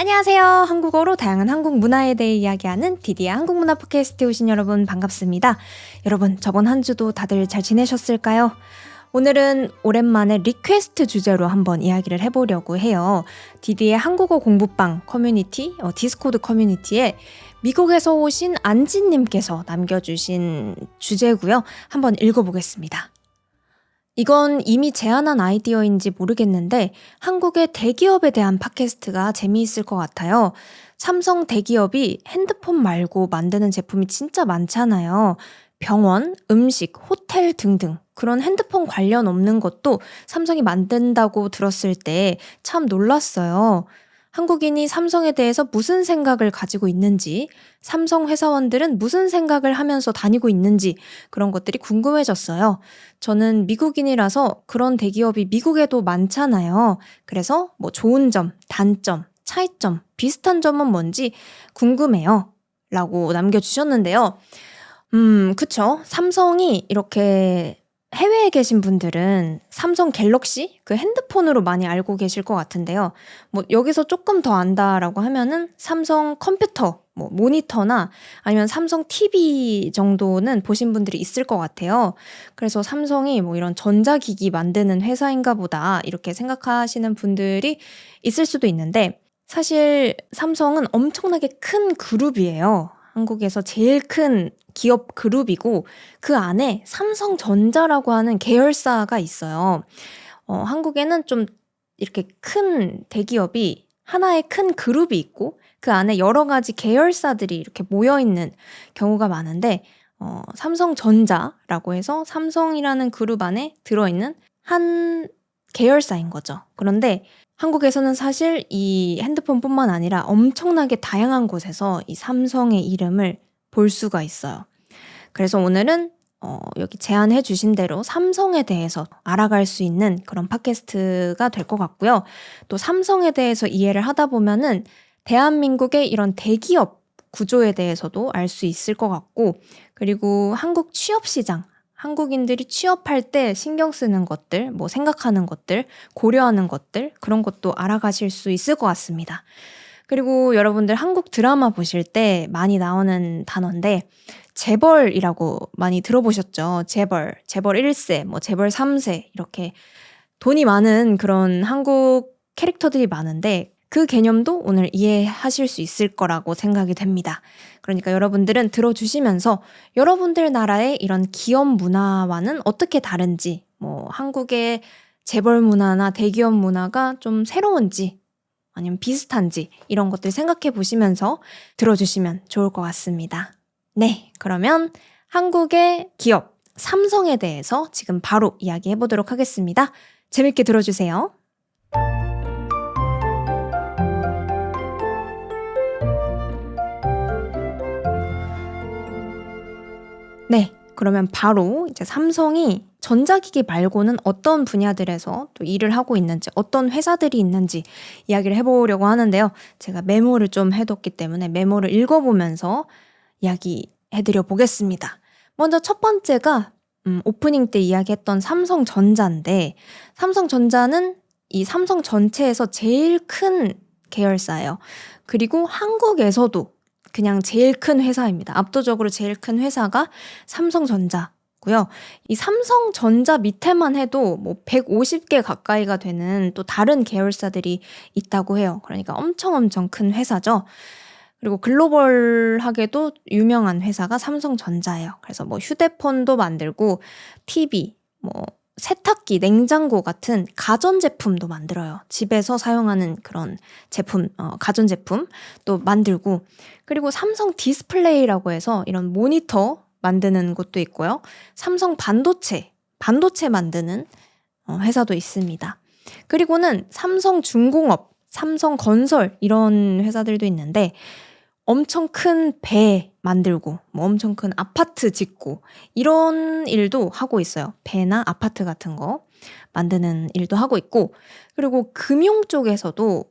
안녕하세요. 한국어로 다양한 한국 문화에 대해 이야기하는 디디의 한국문화 팟캐스트에 오신 여러분 반갑습니다. 여러분 저번 한 주도 다들 잘 지내셨을까요? 오늘은 오랜만에 리퀘스트 주제로 한번 이야기를 해보려고 해요. 디디의 한국어 공부방 커뮤니티, 디스코드 커뮤니티에 미국에서 오신 안지님께서 남겨주신 주제고요. 한번 읽어보겠습니다. 이건 이미 제안한 아이디어인지 모르겠는데 한국의 대기업에 대한 팟캐스트가 재미있을 것 같아요. 삼성 대기업이 핸드폰 말고 만드는 제품이 진짜 많잖아요. 병원, 음식, 호텔 등등 그런 핸드폰 관련 없는 것도 삼성이 만든다고 들었을 때 참 놀랐어요. 한국인이 삼성에 대해서 무슨 생각을 가지고 있는지, 삼성 회사원들은 무슨 생각을 하면서 다니고 있는지 그런 것들이 궁금해졌어요. 저는 미국인이라서 그런 대기업이 미국에도 많잖아요. 그래서 뭐 좋은 점, 단점, 차이점, 비슷한 점은 뭔지 궁금해요. 라고 남겨주셨는데요. 그쵸. 삼성이 이렇게 해외에 계신 분들은 삼성 갤럭시 그 핸드폰으로 많이 알고 계실 것 같은데요. 뭐 여기서 조금 더 안다라고 하면은 삼성 컴퓨터, 뭐 모니터나 아니면 삼성 TV 정도는 보신 분들이 있을 것 같아요. 그래서 삼성이 뭐 이런 전자기기 만드는 회사인가 보다 이렇게 생각하시는 분들이 있을 수도 있는데 사실 삼성은 엄청나게 큰 그룹이에요. 한국에서 제일 큰 기업 그룹이고 그 안에 삼성전자라고 하는 계열사가 있어요. 한국에는 좀 이렇게 큰 대기업이 하나의 큰 그룹이 있고 그 안에 여러 가지 계열사들이 이렇게 모여있는 경우가 많은데 삼성전자라고 해서 삼성이라는 그룹 안에 들어있는 한 계열사인 거죠. 그런데 한국에서는 사실 이 핸드폰뿐만 아니라 엄청나게 다양한 곳에서 이 삼성의 이름을 볼 수가 있어요. 그래서 오늘은 여기 제안해 주신 대로 삼성에 대해서 알아갈 수 있는 그런 팟캐스트가 될 것 같고요. 또 삼성에 대해서 이해를 하다 보면은 대한민국의 이런 대기업 구조에 대해서도 알 수 있을 것 같고 그리고 한국 취업 시장 한국인들이 취업할 때 신경 쓰는 것들, 뭐 생각하는 것들, 고려하는 것들 그런 것도 알아가실 수 있을 것 같습니다. 그리고 여러분들 한국 드라마 보실 때 많이 나오는 단어인데 재벌이라고 많이 들어보셨죠? 재벌 1세, 뭐 재벌 3세 이렇게 돈이 많은 그런 한국 캐릭터들이 많은데 그 개념도 오늘 이해하실 수 있을 거라고 생각이 됩니다. 그러니까 여러분들은 들어주시면서 여러분들 나라의 이런 기업 문화와는 어떻게 다른지, 뭐 한국의 재벌 문화나 대기업 문화가 좀 새로운지 아니면 비슷한지 이런 것들 생각해 보시면서 들어주시면 좋을 것 같습니다. 네, 그러면 한국의 기업 삼성에 대해서 지금 바로 이야기해 보도록 하겠습니다. 재밌게 들어주세요. 네, 그러면 바로 이제 삼성이 전자기기 말고는 어떤 분야들에서 또 일을 하고 있는지, 어떤 회사들이 있는지 이야기를 해보려고 하는데요. 제가 메모를 좀 해뒀기 때문에 메모를 읽어보면서 이야기해드려 보겠습니다. 먼저 첫 번째가 오프닝 때 이야기했던 삼성전자인데 삼성전자는 이 삼성 전체에서 제일 큰 계열사예요. 그리고 한국에서도 그냥 제일 큰 회사입니다. 압도적으로 제일 큰 회사가 삼성전자고요. 이 삼성전자 밑에만 해도 뭐 150개 가까이가 되는 또 다른 계열사들이 있다고 해요. 그러니까 엄청 큰 회사죠. 그리고 글로벌하게도 유명한 회사가 삼성전자예요. 그래서 뭐 휴대폰도 만들고 TV, 뭐 세탁기, 냉장고 같은 가전제품도 만들어요. 집에서 사용하는 그런 제품, 가전제품도 만들고 그리고 삼성 디스플레이라고 해서 이런 모니터 만드는 곳도 있고요. 삼성 반도체 만드는 회사도 있습니다. 그리고는 삼성중공업, 삼성건설 이런 회사들도 있는데 엄청 큰 배 만들고 뭐 엄청 큰 아파트 짓고 이런 일도 하고 있어요. 배나 아파트 같은 거 만드는 일도 하고 있고 그리고 금융 쪽에서도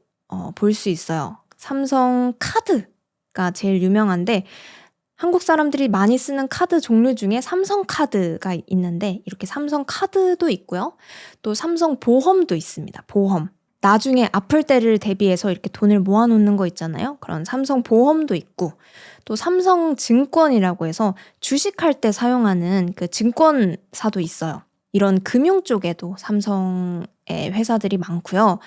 볼 수 있어요. 삼성카드가 제일 유명한데 한국 사람들이 많이 쓰는 카드 종류 중에 삼성카드가 있는데 이렇게 삼성카드도 있고요. 또 삼성보험도 있습니다. 보험. 나중에 아플 때를 대비해서 이렇게 돈을 모아놓는 거 있잖아요. 그런 삼성보험도 있고 또 삼성증권이라고 해서 주식할 때 사용하는 그 증권사도 있어요. 이런 금융 쪽에도 삼성의 회사들이 많고요.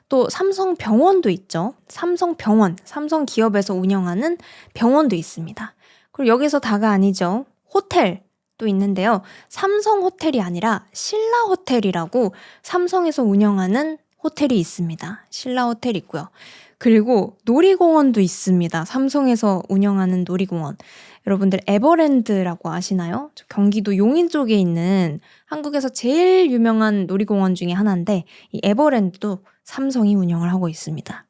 또 삼성병원도 있죠. 삼성병원, 삼성기업에서 운영하는 병원도 있습니다. 그리고 여기서 다가 아니죠. 호텔도 있는데요. 삼성호텔이 아니라 신라호텔이라고 삼성에서 운영하는 호텔이 있습니다. 신라호텔 있고요. 그리고 놀이공원도 있습니다. 삼성에서 운영하는 놀이공원. 여러분들 에버랜드라고 아시나요? 경기도 용인 쪽에 있는 한국에서 제일 유명한 놀이공원 중에 하나인데 이 에버랜드도 삼성이 운영을 하고 있습니다.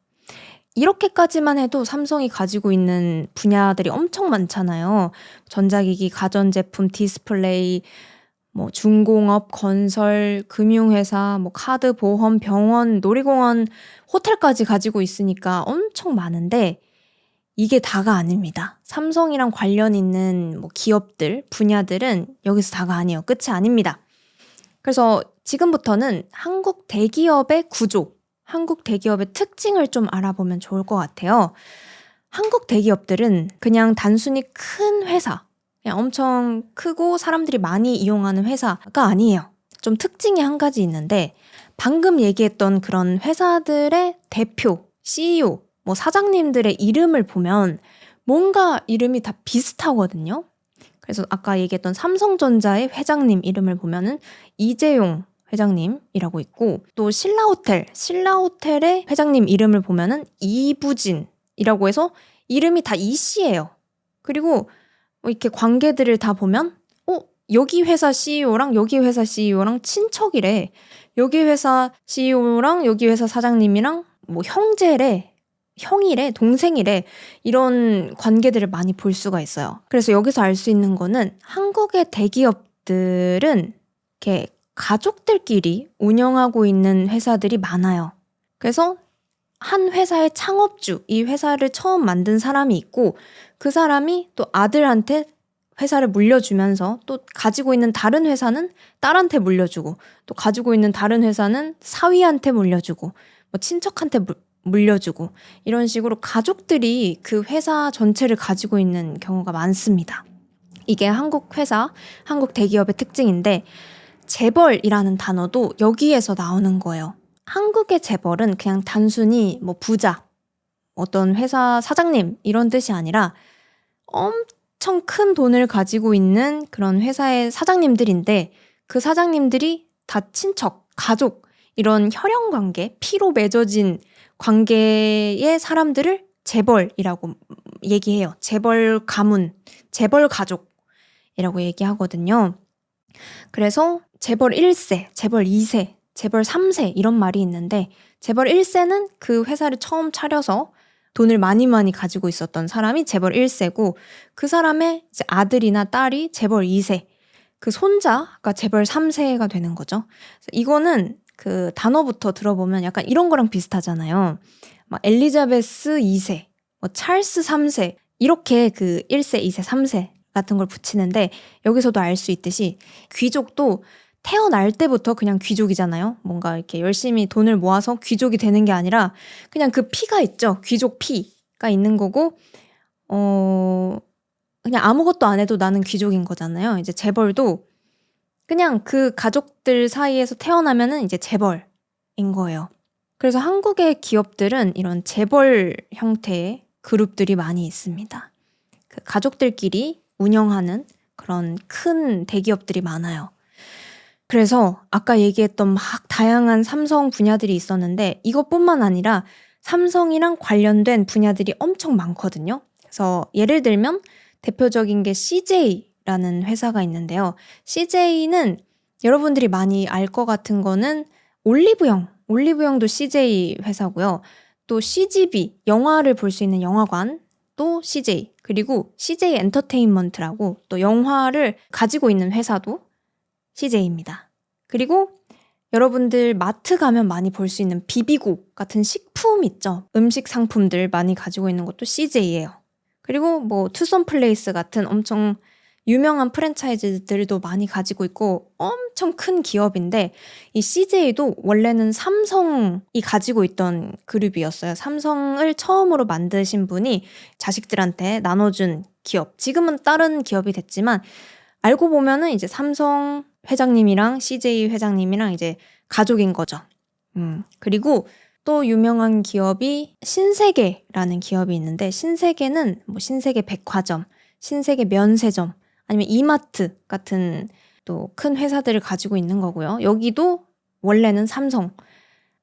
이렇게까지만 해도 삼성이 가지고 있는 분야들이 엄청 많잖아요. 전자기기, 가전제품, 디스플레이, 뭐 중공업, 건설, 금융회사, 뭐 카드, 보험, 병원, 놀이공원, 호텔까지 가지고 있으니까 엄청 많은데 이게 다가 아닙니다. 삼성이랑 관련 있는 뭐 기업들, 분야들은 여기서 다가 아니에요. 끝이 아닙니다. 그래서 지금부터는 한국 대기업의 구조, 한국 대기업의 특징을 좀 알아보면 좋을 것 같아요. 한국 대기업들은 그냥 단순히 큰 회사, 그냥 엄청 크고 사람들이 많이 이용하는 회사가 아니에요. 좀 특징이 한 가지 있는데 방금 얘기했던 그런 회사들의 대표, CEO, 뭐 사장님들의 이름을 보면 뭔가 이름이 다 비슷하거든요. 그래서 아까 얘기했던 삼성전자의 회장님 이름을 보면은 이재용 회장님이라고 있고 또 신라호텔의 회장님 이름을 보면은 이부진이라고 해서 이름이 다 이씨예요. 그리고 이렇게 관계들을 다 보면 여기 회사 CEO랑 여기 회사 CEO랑 친척이래. 여기 회사 CEO랑 여기 회사 사장님이랑 뭐 형이래, 동생이래. 이런 관계들을 많이 볼 수가 있어요. 그래서 여기서 알 수 있는 거는 한국의 대기업들은 이렇게 가족들끼리 운영하고 있는 회사들이 많아요. 그래서 한 회사의 창업주, 이 회사를 처음 만든 사람이 있고 그 사람이 또 아들한테 회사를 물려주면서 또 가지고 있는 다른 회사는 딸한테 물려주고 또 가지고 있는 다른 회사는 사위한테 물려주고 뭐 친척한테 물려주고 이런 식으로 가족들이 그 회사 전체를 가지고 있는 경우가 많습니다. 이게 한국 회사, 한국 대기업의 특징인데 재벌이라는 단어도 여기에서 나오는 거예요. 한국의 재벌은 그냥 단순히 뭐 부자, 어떤 회사 사장님 이런 뜻이 아니라 엄청 큰 돈을 가지고 있는 그런 회사의 사장님들인데 그 사장님들이 다 친척, 가족 이런 혈연 관계, 피로 맺어진 관계의 사람들을 재벌이라고 얘기해요. 재벌 가문, 재벌 가족이라고 얘기하거든요. 그래서 재벌 1세, 재벌 2세, 재벌 3세 이런 말이 있는데 재벌 1세는 그 회사를 처음 차려서 돈을 많이 가지고 있었던 사람이 재벌 1세고 그 사람의 이제 아들이나 딸이 재벌 2세, 그 손자가 재벌 3세가 되는 거죠. 이거는 그 단어부터 들어보면 약간 이런 거랑 비슷하잖아요. 막 엘리자베스 2세, 뭐 찰스 3세 이렇게 그 1세, 2세, 3세 같은 걸 붙이는데 여기서도 알 수 있듯이 귀족도 태어날 때부터 그냥 귀족이잖아요. 뭔가 이렇게 열심히 돈을 모아서 귀족이 되는 게 아니라 그냥 그 피가 있죠. 귀족 피가 있는 거고 그냥 아무것도 안 해도 나는 귀족인 거잖아요. 이제 재벌도 그냥 그 가족들 사이에서 태어나면은 이제 재벌인 거예요. 그래서 한국의 기업들은 이런 재벌 형태의 그룹들이 많이 있습니다. 그 가족들끼리 운영하는 그런 큰 대기업들이 많아요. 그래서 아까 얘기했던 막 다양한 삼성 분야들이 있었는데 이것뿐만 아니라 삼성이랑 관련된 분야들이 엄청 많거든요. 그래서 예를 들면 대표적인 게 CJ라는 회사가 있는데요. CJ는 여러분들이 많이 알 것 같은 거는 올리브영도 CJ 회사고요. 또 CGV, 영화를 볼 수 있는 영화관도 CJ, 그리고 CJ 엔터테인먼트라고 또 영화를 가지고 있는 회사도 CJ입니다. 그리고 여러분들 마트 가면 많이 볼 수 있는 비비고 같은 식품 있죠. 음식 상품들 많이 가지고 있는 것도 CJ예요. 그리고 뭐 투썸플레이스 같은 엄청 유명한 프랜차이즈들도 많이 가지고 있고 엄청 큰 기업인데 이 CJ도 원래는 삼성이 가지고 있던 그룹이었어요. 삼성을 처음으로 만드신 분이 자식들한테 나눠준 기업. 지금은 다른 기업이 됐지만 알고 보면은 이제 삼성 회장님이랑 CJ 회장님이랑 이제 가족인 거죠. 그리고 또 유명한 기업이 신세계라는 기업이 있는데 신세계는 뭐 신세계 백화점, 신세계 면세점 아니면 이마트 같은 또 큰 회사들을 가지고 있는 거고요. 여기도 원래는 삼성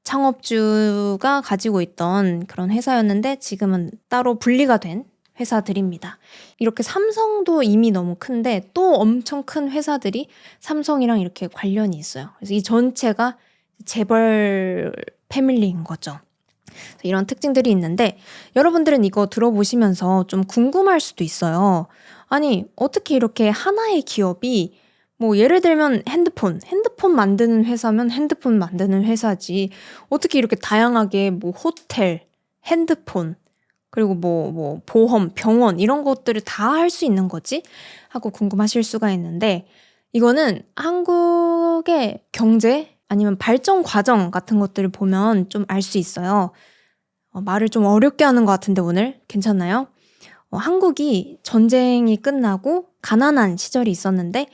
창업주가 가지고 있던 그런 회사였는데 지금은 따로 분리가 된 회사들입니다. 이렇게 삼성도 이미 너무 큰데 또 엄청 큰 회사들이 삼성이랑 이렇게 관련이 있어요. 그래서 이 전체가 재벌 패밀리인 거죠. 이런 특징들이 있는데 여러분들은 이거 들어보시면서 좀 궁금할 수도 있어요. 아니, 어떻게 이렇게 하나의 기업이 뭐 예를 들면 핸드폰 만드는 회사면 핸드폰 만드는 회사지. 어떻게 이렇게 다양하게 뭐 호텔, 핸드폰, 그리고 뭐 보험, 병원 이런 것들을 다 할 수 있는 거지? 하고 궁금하실 수가 있는데 이거는 한국의 경제 아니면 발전 과정 같은 것들을 보면 좀 알 수 있어요. 말을 좀 어렵게 하는 것 같은데 오늘 괜찮나요? 한국이 전쟁이 끝나고 가난한 시절이 있었는데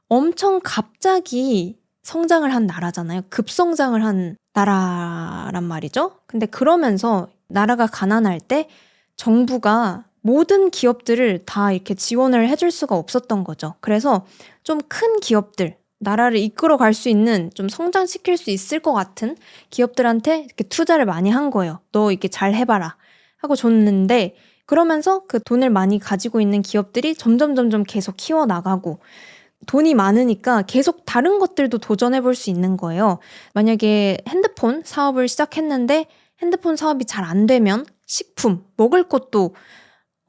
엄청 갑자기 성장을 한 나라잖아요. 급성장을 한 나라란 말이죠. 근데 그러면서 나라가 가난할 때 정부가 모든 기업들을 다 이렇게 지원을 해줄 수가 없었던 거죠. 그래서 좀 큰 기업들, 나라를 이끌어 갈 수 있는 좀 성장시킬 수 있을 것 같은 기업들한테 이렇게 투자를 많이 한 거예요. 너 이렇게 잘 해봐라 하고 줬는데 그러면서 그 돈을 많이 가지고 있는 기업들이 점점 계속 키워나가고 돈이 많으니까 계속 다른 것들도 도전해 볼 수 있는 거예요. 만약에 핸드폰 사업을 시작했는데 핸드폰 사업이 잘 안 되면 식품, 먹을 것도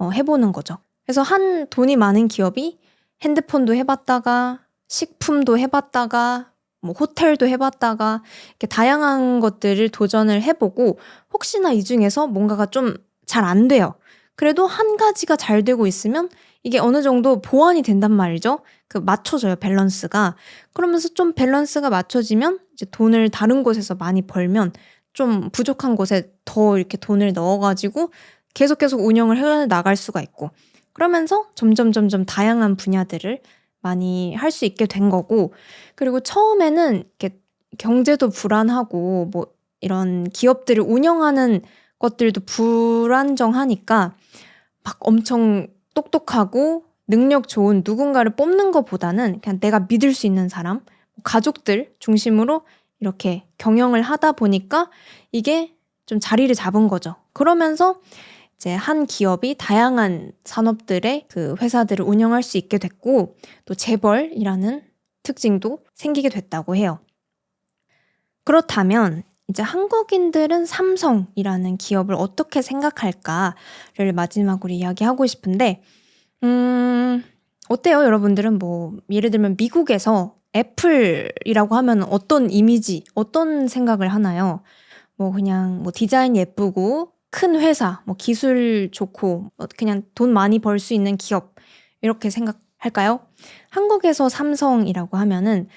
해보는 거죠. 그래서 한 돈이 많은 기업이 핸드폰도 해봤다가 식품도 해봤다가 뭐 호텔도 해봤다가 이렇게 다양한 것들을 도전을 해보고 혹시나 이 중에서 뭔가가 좀 잘 안 돼요. 그래도 한 가지가 잘 되고 있으면 이게 어느 정도 보완이 된단 말이죠. 그 맞춰져요, 밸런스가. 그러면서 좀 밸런스가 맞춰지면 이제 돈을 다른 곳에서 많이 벌면 좀 부족한 곳에 더 이렇게 돈을 넣어가지고 계속 운영을 해 나갈 수가 있고 그러면서 점점 다양한 분야들을 많이 할 수 있게 된 거고 그리고 처음에는 이렇게 경제도 불안하고 뭐 이런 기업들을 운영하는 것들도 불안정하니까 막 엄청 똑똑하고 능력 좋은 누군가를 뽑는 것보다는 그냥 내가 믿을 수 있는 사람, 가족들 중심으로 이렇게 경영을 하다 보니까 이게 좀 자리를 잡은 거죠. 그러면서 이제 한 기업이 다양한 산업들의 그 회사들을 운영할 수 있게 됐고 또 재벌이라는 특징도 생기게 됐다고 해요. 그렇다면 이제 한국인들은 삼성이라는 기업을 어떻게 생각할까를 마지막으로 이야기하고 싶은데 어때요? 여러분들은 뭐 예를 들면 미국에서 애플이라고 하면 어떤 이미지, 어떤 생각을 하나요? 뭐 그냥 뭐 디자인 예쁘고 큰 회사, 뭐 기술 좋고 그냥 돈 많이 벌 수 있는 기업 이렇게 생각할까요? 한국에서 삼성이라고 하면은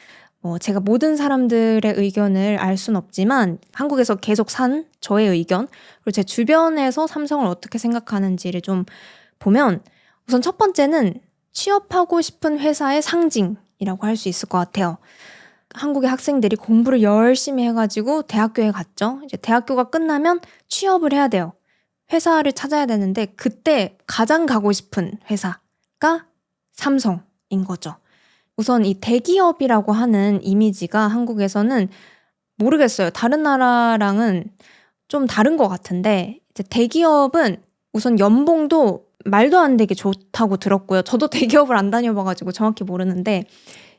제가 모든 사람들의 의견을 알 순 없지만 한국에서 계속 산 저의 의견 그리고 제 주변에서 삼성을 어떻게 생각하는지를 좀 보면 우선 첫 번째는 취업하고 싶은 회사의 상징이라고 할 수 있을 것 같아요. 한국의 학생들이 공부를 열심히 해가지고 대학교에 갔죠. 이제 대학교가 끝나면 취업을 해야 돼요. 회사를 찾아야 되는데 그때 가장 가고 싶은 회사가 삼성인 거죠. 우선 이 대기업이라고 하는 이미지가 한국에서는 모르겠어요. 다른 나라랑은 좀 다른 것 같은데 이제 대기업은 우선 연봉도 말도 안 되게 좋다고 들었고요. 저도 대기업을 안 다녀봐가지고 정확히 모르는데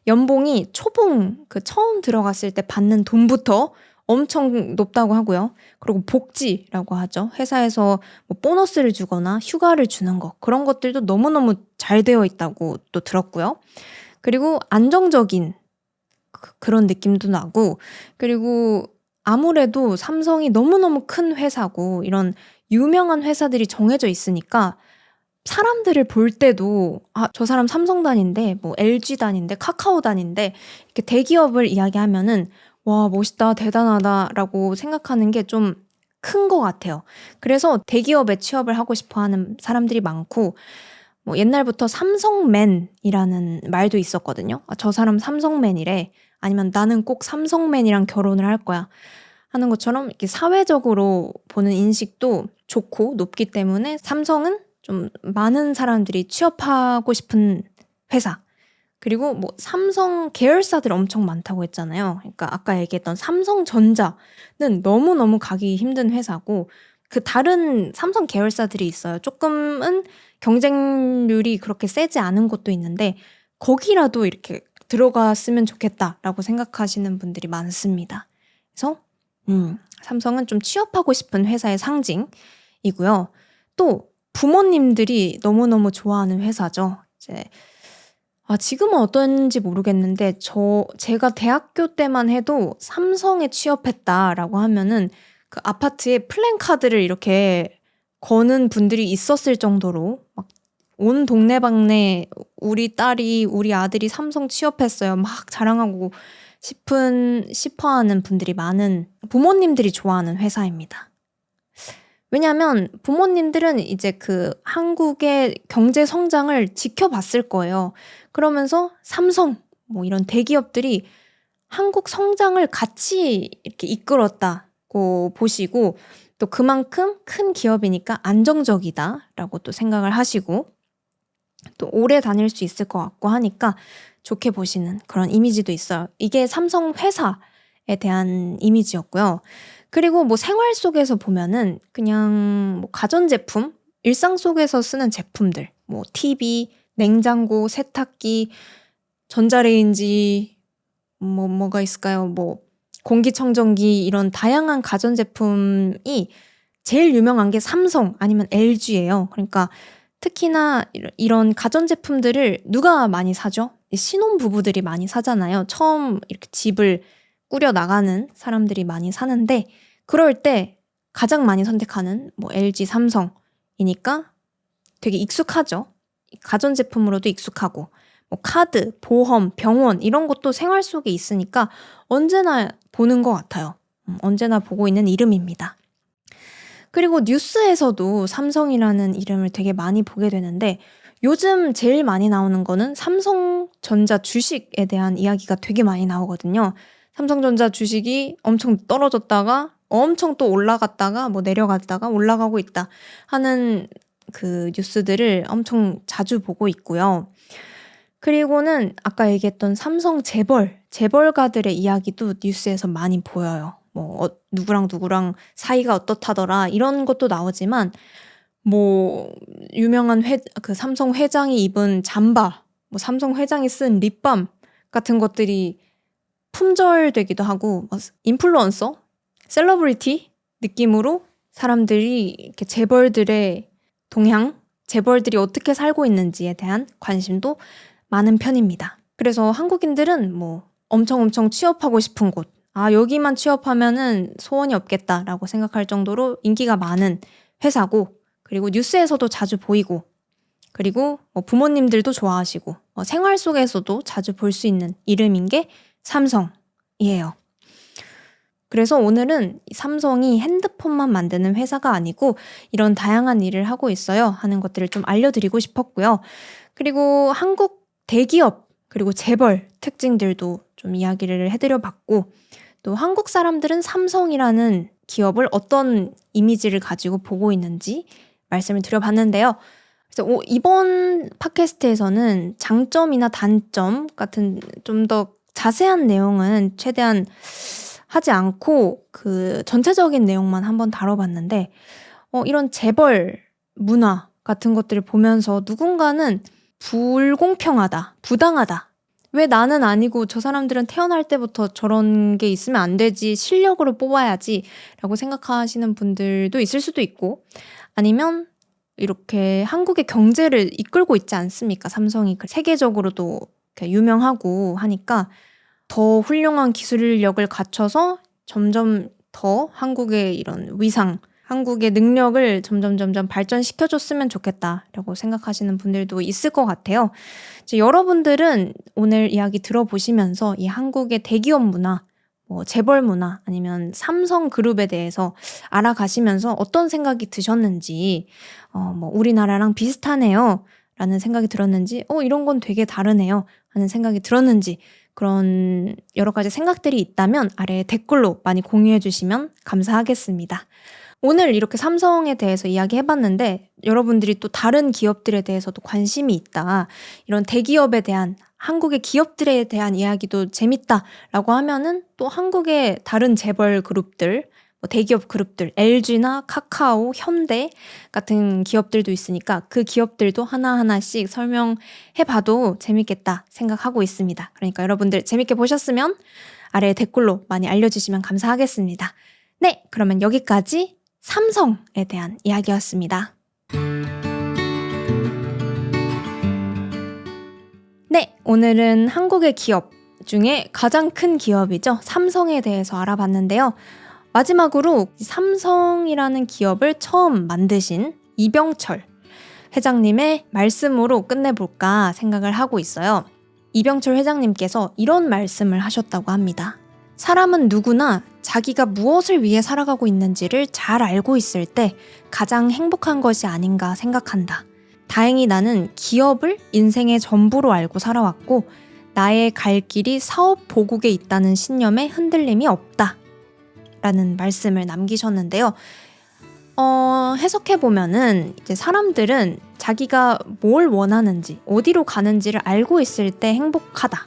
연봉이 초봉 그 처음 들어갔을 때 받는 돈부터 엄청 높다고 하고요. 그리고 복지라고 하죠. 회사에서 뭐 보너스를 주거나 휴가를 주는 거 그런 것들도 너무너무 잘 되어 있다고 또 들었고요. 그리고 안정적인 그런 느낌도 나고 그리고 아무래도 삼성이 너무너무 큰 회사고 이런 유명한 회사들이 정해져 있으니까 사람들을 볼 때도 저 사람 삼성단인데 뭐 LG단인데 카카오단인데 이렇게 대기업을 이야기하면은 와, 멋있다, 대단하다라고 생각하는 게 좀 큰 것 같아요. 그래서 대기업에 취업을 하고 싶어 하는 사람들이 많고, 뭐 옛날부터 삼성맨이라는 말도 있었거든요. 저 사람 삼성맨이래. 아니면 나는 꼭 삼성맨이랑 결혼을 할 거야. 하는 것처럼 이렇게 사회적으로 보는 인식도 좋고 높기 때문에 삼성은 좀 많은 사람들이 취업하고 싶은 회사. 그리고 뭐 삼성 계열사들 엄청 많다고 했잖아요. 그러니까 아까 얘기했던 삼성전자는 너무너무 가기 힘든 회사고, 그 다른 삼성 계열사들이 있어요. 조금은 경쟁률이 그렇게 세지 않은 곳도 있는데 거기라도 이렇게 들어갔으면 좋겠다라고 생각하시는 분들이 많습니다. 그래서 삼성은 좀 취업하고 싶은 회사의 상징이고요. 또 부모님들이 너무너무 좋아하는 회사죠. 이제 지금은 어떤지 모르겠는데 제가 대학교 때만 해도 삼성에 취업했다라고 하면은 그 아파트에 플랜카드를 이렇게 거는 분들이 있었을 정도로 막 온 동네방네 우리 딸이 우리 아들이 삼성 취업했어요 막 자랑하고 싶어하는 분들이 많은, 부모님들이 좋아하는 회사입니다. 왜냐하면 부모님들은 이제 그 한국의 경제 성장을 지켜봤을 거예요. 그러면서 삼성 뭐 이런 대기업들이 한국 성장을 같이 이렇게 이끌었다고 보시고, 또 그만큼 큰 기업이니까 안정적이다라고 또 생각을 하시고, 또 오래 다닐 수 있을 것 같고 하니까 좋게 보시는 그런 이미지도 있어요. 이게 삼성 회사에 대한 이미지였고요. 그리고 뭐 생활 속에서 보면은 그냥 뭐 가전제품, 일상 속에서 쓰는 제품들, 뭐 TV, 냉장고, 세탁기, 전자레인지, 뭐가 있을까요? 뭐 공기청정기, 이런 다양한 가전제품이 제일 유명한 게 삼성 아니면 LG예요. 그러니까 특히나 이런 가전제품들을 누가 많이 사죠? 신혼부부들이 많이 사잖아요. 처음 이렇게 집을 꾸려 나가는 사람들이 많이 사는데, 그럴 때 가장 많이 선택하는 뭐 LG, 삼성이니까 되게 익숙하죠. 가전제품으로도 익숙하고, 뭐 카드, 보험, 병원 이런 것도 생활 속에 있으니까 언제나 보는 것 같아요. 언제나 보고 있는 이름입니다. 그리고 뉴스에서도 삼성이라는 이름을 되게 많이 보게 되는데, 요즘 제일 많이 나오는 거는 삼성전자 주식에 대한 이야기가 되게 많이 나오거든요. 삼성전자 주식이 엄청 떨어졌다가 엄청 또 올라갔다가 뭐 내려갔다가 올라가고 있다 하는 그 뉴스들을 엄청 자주 보고 있고요. 그리고는 아까 얘기했던 삼성 재벌가들의 이야기도 뉴스에서 많이 보여요. 뭐 누구랑 사이가 어떻다더라 이런 것도 나오지만, 뭐 유명한 그 삼성 회장이 입은 잠바, 뭐 삼성 회장이 쓴 립밤 같은 것들이 품절되기도 하고, 인플루언서, 셀러브리티 느낌으로 사람들이 이렇게 재벌들의 동향, 재벌들이 어떻게 살고 있는지에 대한 관심도 많은 편입니다. 그래서 한국인들은 뭐 엄청 취업하고 싶은 곳, 여기만 취업하면은 소원이 없겠다라고 생각할 정도로 인기가 많은 회사고, 그리고 뉴스에서도 자주 보이고, 그리고 부모님들도 좋아하시고, 생활 속에서도 자주 볼 수 있는 이름인 게 삼성이에요. 그래서 오늘은 삼성이 핸드폰만 만드는 회사가 아니고 이런 다양한 일을 하고 있어요 하는 것들을 좀 알려드리고 싶었고요. 그리고 한국 대기업 그리고 재벌 특징들도 좀 이야기를 해드려 봤고, 또 한국 사람들은 삼성이라는 기업을 어떤 이미지를 가지고 보고 있는지 말씀을 드려봤는데요. 그래서 이번 팟캐스트에서는 장점이나 단점 같은 좀 더 자세한 내용은 최대한 하지 않고 그 전체적인 내용만 한번 다뤄봤는데, 이런 재벌 문화 같은 것들을 보면서 누군가는 불공평하다, 부당하다, 왜 나는 아니고 저 사람들은 태어날 때부터 저런 게 있으면 안 되지, 실력으로 뽑아야지 라고 생각하시는 분들도 있을 수도 있고, 아니면 이렇게 한국의 경제를 이끌고 있지 않습니까? 삼성이 세계적으로도 유명하고 하니까 더 훌륭한 기술력을 갖춰서 점점 더 한국의 이런 위상, 한국의 능력을 점점 발전시켜줬으면 좋겠다라고 생각하시는 분들도 있을 것 같아요. 이제 여러분들은 오늘 이야기 들어보시면서 이 한국의 대기업 문화, 재벌 문화 아니면 삼성그룹에 대해서 알아가시면서 어떤 생각이 드셨는지, 우리나라랑 비슷하네요 라는 생각이 들었는지, 이런 건 되게 다르네요 하는 생각이 들었는지, 그런 여러 가지 생각들이 있다면 아래 댓글로 많이 공유해 주시면 감사하겠습니다. 오늘 이렇게 삼성에 대해서 이야기해봤는데 여러분들이 또 다른 기업들에 대해서도 관심이 있다, 이런 대기업에 대한, 한국의 기업들에 대한 이야기도 재밌다라고 하면은 또 한국의 다른 재벌 그룹들, 대기업 그룹들, LG나 카카오, 현대 같은 기업들도 있으니까 그 기업들도 하나하나씩 설명해봐도 재밌겠다 생각하고 있습니다. 그러니까 여러분들 재밌게 보셨으면 아래 댓글로 많이 알려주시면 감사하겠습니다. 네, 그러면 여기까지 삼성에 대한 이야기였습니다. 네, 오늘은 한국의 기업 중에 가장 큰 기업이죠. 삼성에 대해서 알아봤는데요. 마지막으로 삼성이라는 기업을 처음 만드신 이병철 회장님의 말씀으로 끝내볼까 생각을 하고 있어요. 이병철 회장님께서 이런 말씀을 하셨다고 합니다. 사람은 누구나 자기가 무엇을 위해 살아가고 있는지를 잘 알고 있을 때 가장 행복한 것이 아닌가 생각한다. 다행히 나는 기업을 인생의 전부로 알고 살아왔고 나의 갈 길이 사업 보국에 있다는 신념에 흔들림이 없다 라는 말씀을 남기셨는데요. 해석해보면은 이제 사람들은 자기가 뭘 원하는지, 어디로 가는지를 알고 있을 때 행복하다.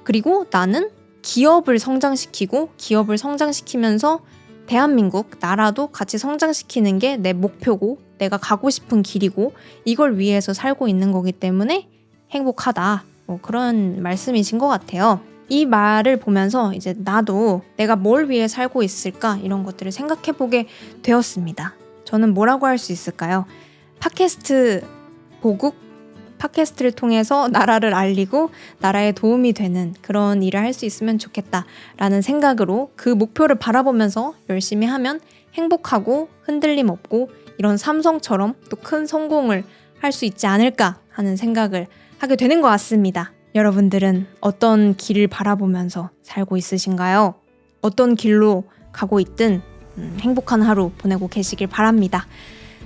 그리고 나는 기업을 성장시키고 기업을 성장시키면서 대한민국, 나라도 같이 성장시키는 게 내 목표고 내가 가고 싶은 길이고 이걸 위해서 살고 있는 거기 때문에 행복하다. 그런 말씀이신 것 같아요. 이 말을 보면서 이제 나도 내가 뭘 위해 살고 있을까 이런 것들을 생각해보게 되었습니다. 저는 뭐라고 할 수 있을까요? 팟캐스트 보국, 팟캐스트를 통해서 나라를 알리고 나라에 도움이 되는 그런 일을 할 수 있으면 좋겠다라는 생각으로 그 목표를 바라보면서 열심히 하면 행복하고 흔들림 없고 이런 삼성처럼 또 큰 성공을 할 수 있지 않을까 하는 생각을 하게 되는 것 같습니다. 여러분들은 어떤 길을 바라보면서 살고 있으신가요? 어떤 길로 가고 있든 행복한 하루 보내고 계시길 바랍니다.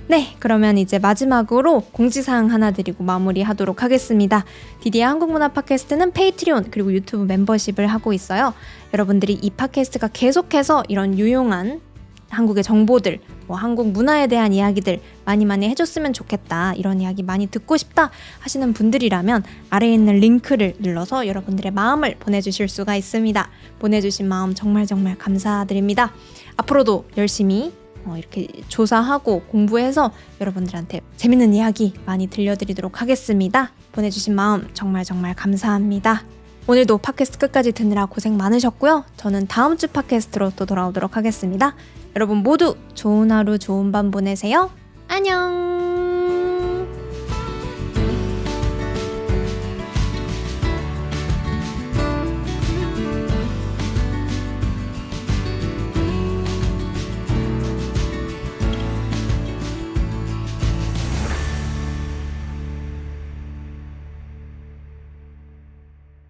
네, 그러면 이제 마지막으로 공지사항 하나 드리고 마무리하도록 하겠습니다. 디디의 한국문화 팟캐스트는 페이트리온 그리고 유튜브 멤버십을 하고 있어요. 여러분들이 이 팟캐스트가 계속해서 이런 유용한 한국의 정보들, 한국 문화에 대한 이야기들 많이 해줬으면 좋겠다, 이런 이야기 많이 듣고 싶다 하시는 분들이라면 아래에 있는 링크를 눌러서 여러분들의 마음을 보내주실 수가 있습니다. 보내주신 마음 정말 감사드립니다. 앞으로도 열심히 이렇게 조사하고 공부해서 여러분들한테 재밌는 이야기 많이 들려드리도록 하겠습니다. 보내주신 마음 정말 감사합니다. 오늘도 팟캐스트 끝까지 듣느라 고생 많으셨고요. 저는 다음 주 팟캐스트로 또 돌아오도록 하겠습니다. 여러분 모두 좋은 하루 좋은 밤 보내세요. 안녕.